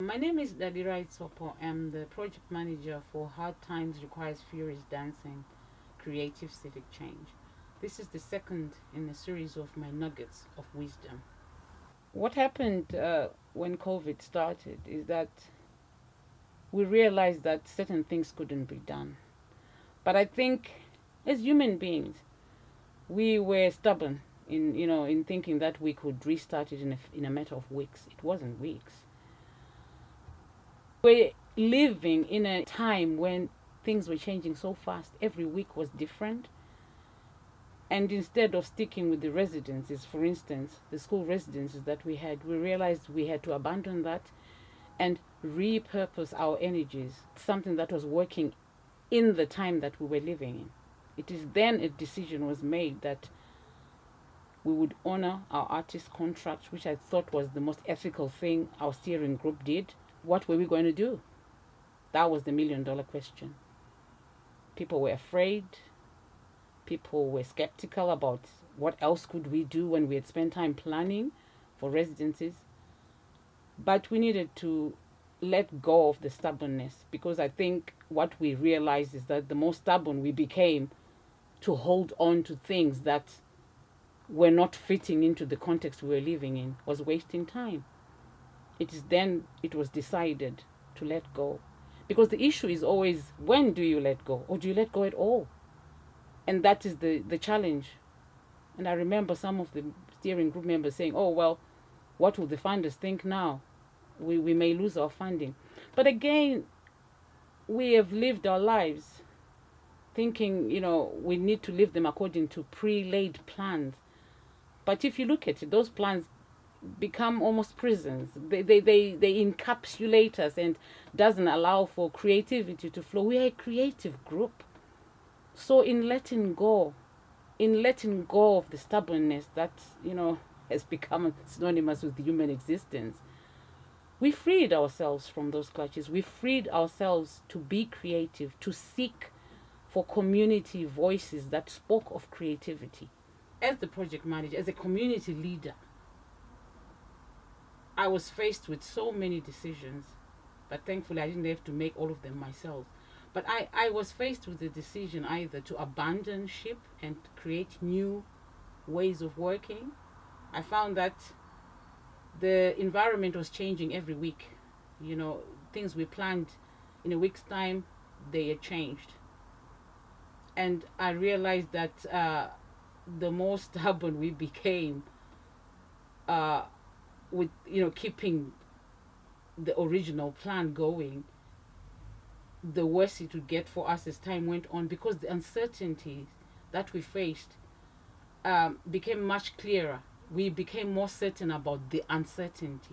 My name is Dadirai. I'm the project manager for Hard Times Requires Furious Dancing Creative Civic Change. This is the second in a series of my nuggets of wisdom. What happened when COVID started is that we realized that certain things couldn't be done. But I think as human beings, we were stubborn in thinking that we could restart it in a matter of weeks. It wasn't weeks. We're living in a time when things were changing so fast. Every week was different. And instead of sticking with the residences, for instance, the school residences that we had, we realized we had to abandon that and repurpose our energies, something that was working in the time that we were living in. It is then a decision was made that we would honor our artist contracts, which I thought was the most ethical thing our steering group did. What were we going to do? That was the $1,000,000 question. People were afraid. People were skeptical about what else could we do when we had spent time planning for residencies. But we needed to let go of the stubbornness, because I think what we realized is that the more stubborn we became to hold on to things that were not fitting into the context we were living in was wasting time. It was decided to let go. Because the issue is always, when do you let go? Or do you let go at all? And that is the challenge. And I remember some of the steering group members saying, oh, well, what will the funders think now? We may lose our funding. But again, we have lived our lives thinking, we need to live them according to pre-laid plans. But if you look at it, those plans become almost prisons. They encapsulate us and doesn't allow for creativity to flow. We are a creative group. So in letting go of the stubbornness that, has become synonymous with human existence, we freed ourselves from those clutches. We freed ourselves to be creative, to seek for community voices that spoke of creativity. As the project manager, as a community leader, I was faced with so many decisions, but thankfully I didn't have to make all of them myself. But I was faced with the decision either to abandon ship and create new ways of working. I found that the environment was changing every week. Things we planned in a week's time, they had changed. And I realized that the more stubborn we became with keeping the original plan going, the worse it would get for us as time went on, because the uncertainties that we faced became much clearer. We became more certain about the uncertainty.